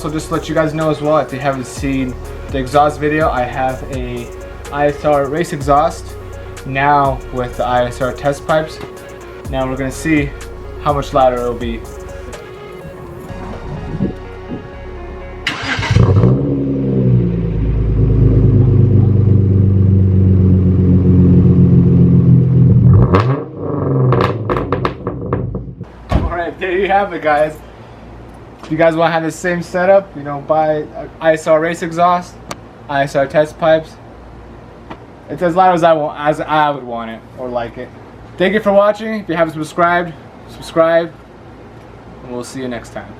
also, just to let you guys know as well, if you haven't seen the exhaust video, I have a ISR Race Exhaust now with the ISR Test pipes. Now we're gonna see how much louder it'll be. Alright, there you have it, guys. If you guys want to have the same setup, you know, buy ISR Race Exhaust, ISR Test pipes. It's as loud as I would want it or like it. Thank you for watching. If you haven't subscribed, subscribe, and we'll see you next time.